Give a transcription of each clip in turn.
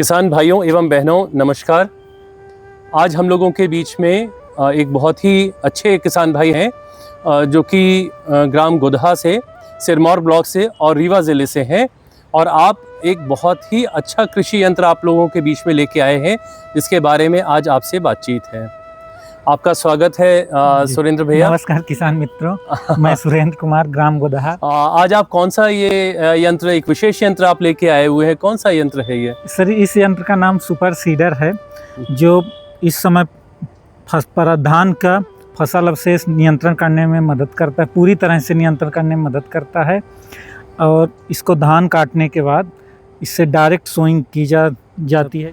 किसान भाइयों एवं बहनों नमस्कार। आज हम लोगों के बीच में एक बहुत ही अच्छे किसान भाई हैं जो कि ग्राम गोदहा से, सिरमौर ब्लॉक से और रीवा ज़िले से हैं और आप एक बहुत ही अच्छा कृषि यंत्र आप लोगों के बीच में लेके आए हैं जिसके बारे में आज आपसे बातचीत है। आपका स्वागत है सुरेंद्र भैया। नमस्कार किसान मित्रों, मैं सुरेंद्र कुमार, ग्राम गोदहा। आज आप कौन सा ये यंत्र, एक विशेष यंत्र आप लेके आए हुए हैं, कौन सा यंत्र है ये? सर, इस यंत्र का नाम सुपर सीडर है जो इस समय धान का फसल अवशेष नियंत्रण करने में मदद करता है, पूरी तरह से नियंत्रण करने में मदद करता है। और इसको धान काटने के बाद इससे डायरेक्ट सोइंग की जाती है,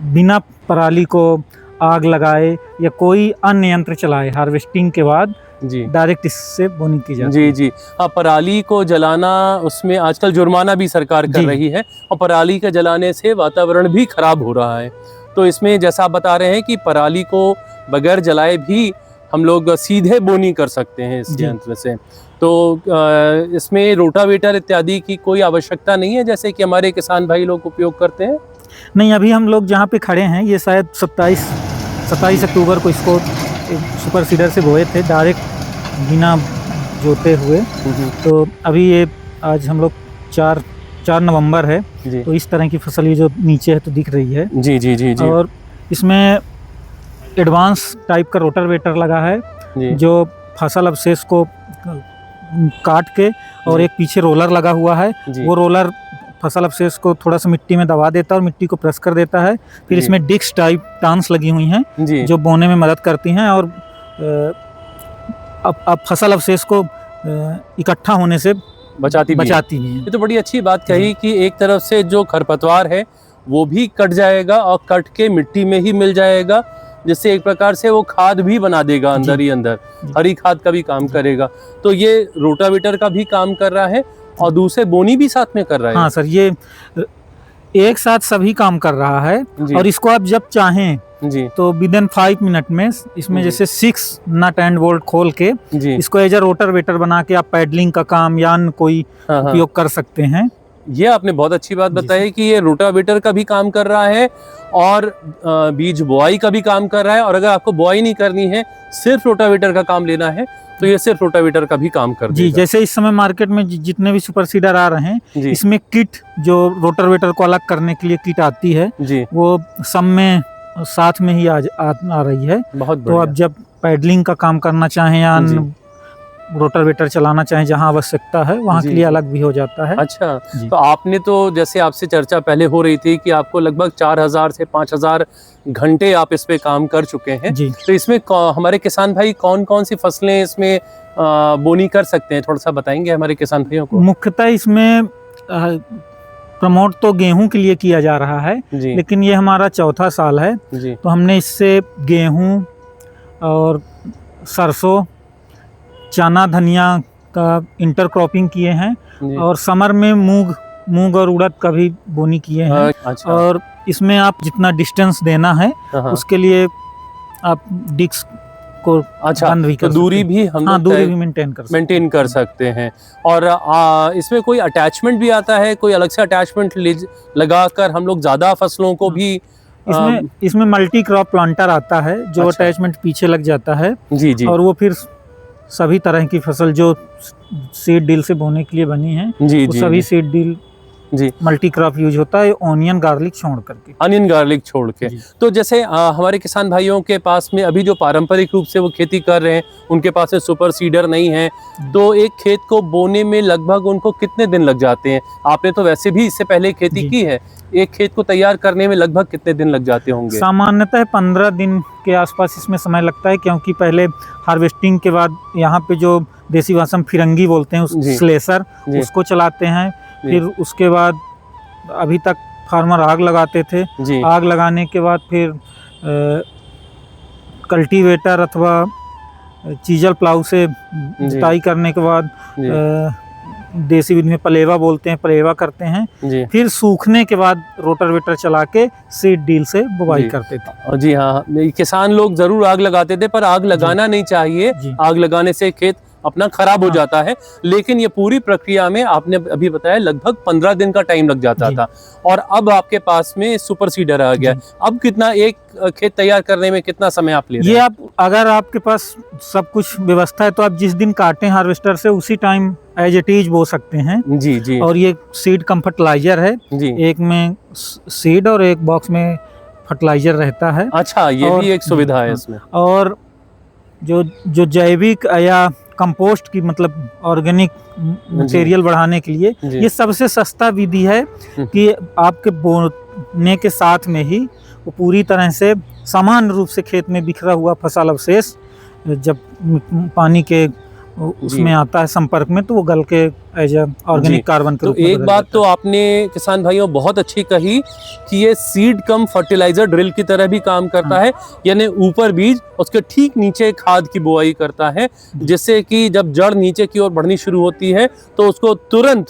बिना पराली को आग लगाए या कोई अन्य यंत्र चलाए। हार्वेस्टिंग के बाद जी डायरेक्ट इससे बोनी की जाती जी है। जी हाँ, पराली को जलाना, उसमें आजकल जुर्माना भी सरकार कर रही है और पराली का जलाने से वातावरण भी खराब हो रहा है। तो इसमें जैसा आप बता रहे हैं कि पराली को बगैर जलाए भी हम लोग सीधे बोनी कर सकते हैं इस यंत्र से। तो इसमें रोटावेटर इत्यादि की कोई आवश्यकता नहीं है जैसे कि हमारे किसान भाई लोग उपयोग करते हैं? नहीं, अभी हम लोग जहाँ पे खड़े हैं ये शायद 27 अक्टूबर को इसको सुपर सीडर से बोए थे, डायरेक्ट बिना जोते हुए। तो अभी ये आज हम लोग 4 नवंबर है, तो इस तरह की फसल ये जो नीचे है तो दिख रही है। जी जी जी जी। और इसमें एडवांस टाइप का रोटावेटर लगा है जो फसल अवशेष को काट के, और एक पीछे रोलर लगा हुआ है, वो रोलर फसल अवशेष को थोड़ा सा मिट्टी में दबा देता है और मिट्टी को प्रेस कर देता है। फिर इसमें डिस्क टाइप टांस लगी हुई हैं जो बोने में मदद करती हैं और अब फसल अवशेष को इकट्ठा होने से बचाती भी है। ये तो बड़ी अच्छी बात कही कि एक तरफ से जो खरपतवार है वो भी कट जाएगा और कट के मिट्टी में ही मिल जाएगा, जिससे एक प्रकार से वो खाद भी बना देगा अंदर ही अंदर, हरी खाद का भी काम करेगा। तो ये रोटावेटर का भी काम कर रहा है और दूसरे बोनी भी साथ में कर रहा है। हाँ सर, ये एक साथ सभी काम कर रहा है। और इसको आप जब चाहें तो विदिन 5 मिनट में इसमें जैसे 6 नट एंड बोल्ट खोल के इसको एज अ रोटावेटर बना के आप पैडलिंग का काम या अन्य कोई उपयोग कर सकते हैं। ये आपने बहुत अच्छी बात बताई कि ये रोटावेटर का भी काम कर रहा है और बीज बुआई का भी काम कर रहा है। और अगर आपको बुआई नहीं करनी है, सिर्फ रोटावेटर का काम लेना है, तो ये सिर्फ रोटावेटर का भी काम कर देगा। जैसे इस समय मार्केट में जितने भी सुपर सीडर आ रहे हैं, इसमें किट जो रोटावेटर को अलग करने के लिए किट आती है वो सब में साथ में ही आ रही है। तो आप जब पैडलिंग का काम करना चाहें या रोटावेटर चलाना चाहें, जहां आवश्यकता है वहां के लिए अलग भी हो जाता है। अच्छा, तो आपने तो जैसे आपसे चर्चा पहले हो रही थी कि आपको लगभग 4000 से 5000 घंटे आप इस पे काम कर चुके हैं। तो इसमें हमारे किसान भाई कौन कौन सी फसलें इसमें बोनी कर सकते हैं, थोड़ा सा बताएंगे हमारे किसान भाइयों को? मुख्यतः इसमें प्रमोट तो गेहूं के लिए किया जा रहा है, लेकिन ये हमारा चौथा साल है। तो हमने इससे गेहूं और सरसों, चना, धनिया का इंटरक्रॉपिंग किए हैं और समर में मूंग और उड़द का भी बोनी किए हैं। अच्छा। और इसमें आप जितना डिस्टेंस देना है उसके लिए आप डिस्क को बंद भी कर दूरी भी हम दूरी भी मेंटेन कर सकते हैं। और इसमें कोई अटैचमेंट भी आता है, कोई अलग से अटैचमेंट लगाकर हम लोग ज्यादा फसलों को भी इसमें मल्टी क्रॉप प्लांटर आता है जो अटैचमेंट पीछे लग जाता है। और वो फिर सभी तरह की फसल जो सीड ड्रिल से बोने के लिए बनी है वो सभी seed drill multi crop use होता है, ऑनियन गार्लिक छोड़ के। तो जैसे हमारे किसान भाइयों के पास में अभी जो पारंपरिक रूप से वो खेती कर रहे हैं, उनके पास में सुपर सीडर नहीं है, तो एक खेत को बोने में लगभग उनको कितने दिन लग जाते हैं? आपने तो वैसे भी इससे पहले खेती की है, एक खेत को तैयार करने में लगभग कितने दिन लग जाते होंगे? सामान्यतः 15 दिन के आसपास इसमें समय लगता है, क्योंकि पहले हार्वेस्टिंग के बाद यहाँ पे जो देसी भाषा में फिरंगी बोलते हैं, उस स्लेसर उसको चलाते हैं। फिर उसके बाद अभी तक फार्मर आग लगाते थे, आग लगाने के बाद फिर कल्टीवेटर अथवा चीजल प्लाऊ से जुताई करने के बाद देसी विधि में पलेवा बोलते हैं, पलेवा करते हैं। फिर सूखने के बाद रोटावेटर चला के सीड ड्रिल से बुवाई करते थे। जी हाँ, किसान लोग जरूर आग लगाते थे, पर आग लगाना नहीं चाहिए। आग लगाने से खेत अपना खराब हो जाता है। लेकिन ये पूरी प्रक्रिया में आपने अभी बताया लगभग 15 दिन का टाइम लग जाता था, और अब आपके पास में सुपर सीडर आ गया। अब कितना एक खेत तैयार करने में कितना समय आप ले रहे हैं? ये आप अगर आपके पास सब कुछ व्यवस्था है तो आप जिस दिन काटें हार्वेस्टर से उसी टाइम एज इट इज बो सकते हैं। जी जी। और ये सीड कम फर्टिलाइजर है जी। एक में सीड और एक बॉक्स में फर्टिलाइजर रहता है। अच्छा, ये भी एक सुविधा है इसमें। और जो जैविक या कंपोस्ट की मतलब ऑर्गेनिक मटेरियल बढ़ाने के लिए ये सबसे सस्ता विधि है कि आपके बोने के साथ में ही वो पूरी तरह से समान रूप से खेत में बिखरा हुआ फसल अवशेष जब पानी के उसमें आता है संपर्क में तो वो गल के एज ऑर्गेनिक कार्बन के रूप में। एक बात तो आपने किसान भाइयों बहुत अच्छी कही कि ये सीड कम फर्टिलाइजर ड्रिल की तरह भी काम करता है, यानी ऊपर बीज उसके ठीक नीचे खाद की बुआई करता है, जिससे कि जब जड़ नीचे की ओर बढ़नी शुरू होती है तो उसको तुरंत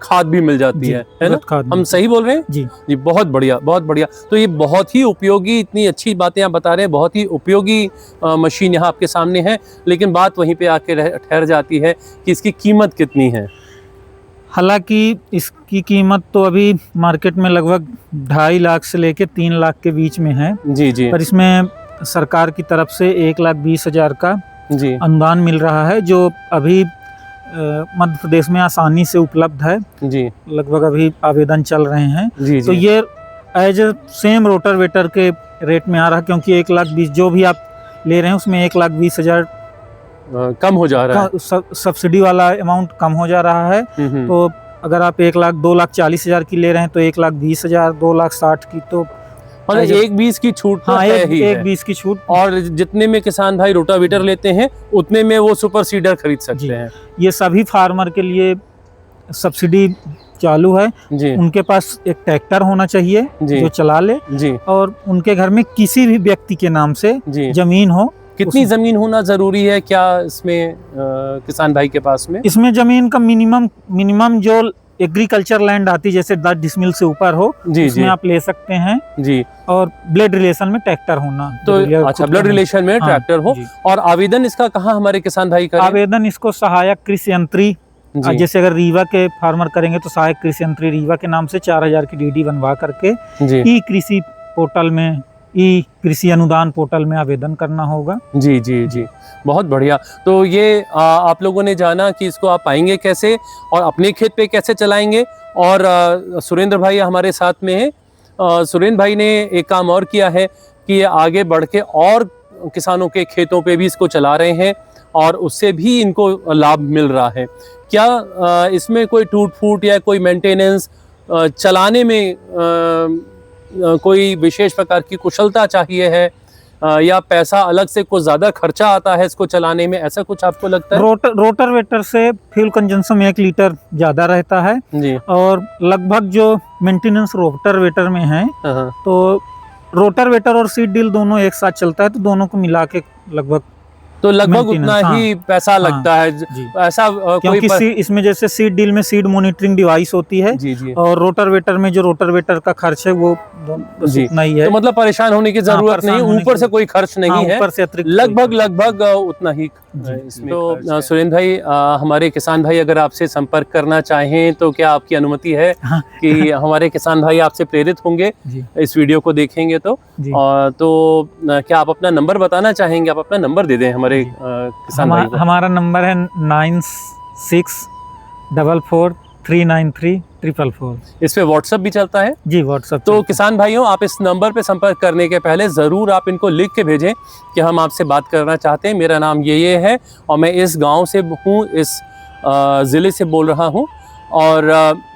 खाद भी मिल जाती है ना? हम सही बोल रहे हैं? जी जी, बहुत बढ़िया बहुत बढ़िया। तो ये बहुत ही उपयोगी, इतनी अच्छी बातें आप बता रहे हैं, बहुत ही उपयोगी मशीन यहाँ आपके सामने है। लेकिन बात वहीं पे आके ठहर जाती है कि इसकी कीमत कितनी है। हालांकि इसकी कीमत तो अभी मार्केट में लगभग 2.5 लाख से लेके 3 लाख के बीच में है। जी जी। पर इसमें सरकार की तरफ से 1,20,000 का जी अनुदान मिल रहा है, जो अभी मध्य प्रदेश में आसानी से उपलब्ध है जी। लगभग अभी आवेदन चल रहे हैं जी तो जी। ये एज सेम रोटावेटर के रेट में आ रहा है, क्योंकि 1,20,000 जो भी आप ले रहे हैं उसमें 1,20,000 कम हो जा रहा है, सब्सिडी वाला अमाउंट कम हो जा रहा है। तो अगर आप 2,40,000 की ले रहे हैं तो 1,20,000, 2,60,000 की तो 1,20,000 की छूट। हाँ, 1,20,000 की छूट। और जितने में किसान भाई रोटावेटर लेते हैं उतने में वो सुपर सीडर खरीद सकते हैं। ये सभी फार्मर के लिए सब्सिडी चालू है जी। उनके पास एक ट्रैक्टर होना चाहिए जो चला ले जी। और उनके घर में किसी भी व्यक्ति के नाम से जमीन हो। कितनी जमीन होना जरूरी है क्या इसमें किसान भाई के पास में? इसमें जमीन का मिनिमम जो एग्रीकल्चर लैंड आती जैसे 10 डिसमिल से ऊपर हो जी, उसमें जी। आप ले सकते हैं जी। और ब्लड रिलेशन में ट्रैक्टर होना तो अच्छा, ब्लड रिलेशन में ट्रैक्टर हो। और आवेदन इसका कहाँ हमारे किसान भाई करें? आवेदन इसको सहायक कृषि यंत्री, जैसे अगर रीवा के फार्मर करेंगे तो सहायक कृषि यंत्री रीवा के नाम से 4,000 की डीडी बनवा करके ई कृषि पोर्टल में, ई कृषि अनुदान पोर्टल में आवेदन करना होगा। जी जी जी, बहुत बढ़िया। तो ये आप लोगों ने जाना कि इसको आप पाएंगे कैसे और अपने खेत पे कैसे चलाएंगे। और सुरेंद्र भाई हमारे साथ में है। सुरेंद्र भाई ने एक काम और किया है कि ये आगे बढ़ के और किसानों के खेतों पे भी इसको चला रहे हैं और उससे भी इनको लाभ मिल रहा है। क्या इसमें कोई टूट फूट या कोई मेंटेनेंस चलाने में कोई विशेष प्रकार की कुशलता चाहिए है या पैसा अलग से कुछ ज्यादा खर्चा आता है इसको चलाने में, ऐसा कुछ आपको लगता है? रोटावेटर से फ्यूल कंजम्पशन 1 लीटर ज्यादा रहता है जी। और लगभग जो मेंटेनेंस रोटावेटर में है तो रोटावेटर और सीड ड्रिल दोनों एक साथ चलता है तो दोनों को मिला के लगभग उतना ही पैसा लगता है ऐसा क्योंकि इसमें जैसे सीड ड्रिल में सीड मॉनिटरिंग डिवाइस होती है जी जी। और रोटावेटर में जो रोटावेटर का खर्च है वो उतना ही है। तो मतलब परेशान होने की जरूरत नहीं, ऊपर से कोई खर्च नहीं है, ऊपर से लगभग उतना ही इसमें। तो सुरेंद्र भाई, हमारे किसान भाई अगर आपसे संपर्क करना चाहें तो क्या आपकी अनुमति है कि हमारे किसान भाई आपसे प्रेरित होंगे इस वीडियो को देखेंगे तो क्या आप अपना नंबर बताना चाहेंगे? आप अपना नंबर दे दें हमारे किसान भाई को। हमारा नंबर है 9644393444। इस पे व्हाट्सएप भी चलता है जी? व्हाट्सएप। तो किसान भाइयों, आप इस नंबर पे संपर्क करने के पहले जरूर आप इनको लिख के भेजें कि हम आपसे बात करना चाहते हैं, मेरा नाम ये है और मैं इस गांव से हूँ, इस ज़िले से बोल रहा हूँ और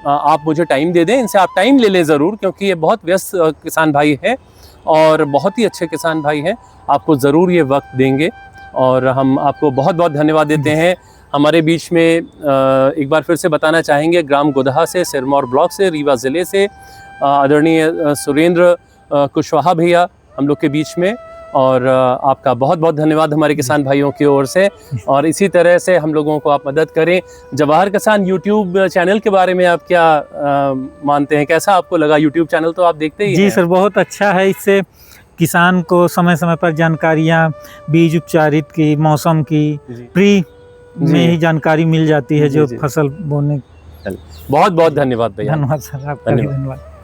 आप मुझे टाइम दे दें। इनसे आप टाइम ले लें ज़रूर, क्योंकि ये बहुत व्यस्त किसान भाई है और बहुत ही अच्छे किसान भाई हैं, आपको ज़रूर ये वक्त देंगे और हम आपको बहुत बहुत धन्यवाद देते हैं। हमारे बीच में एक बार फिर से बताना चाहेंगे, ग्राम गोदहा से, सिरमौर ब्लॉक से, रीवा ज़िले से आदरणीय सुरेंद्र कुशवाहा भैया हम लोग के बीच में, और आपका बहुत बहुत धन्यवाद हमारे किसान भाइयों की ओर से। और इसी तरह से हम लोगों को आप मदद करें। जवाहर किसान यूट्यूब चैनल के बारे में आप क्या मानते हैं, कैसा आपको लगा? यूट्यूब चैनल तो आप देखते ही हैं। जी सर, बहुत अच्छा है। इससे किसान को समय समय पर जानकारियाँ बीज उपचारित की, मौसम की, प्री में ही जानकारी मिल जाती है जो फसल बोने। बहुत बहुत धन्यवाद भैया। धन्यवाद सर, आपका भी धन्यवाद।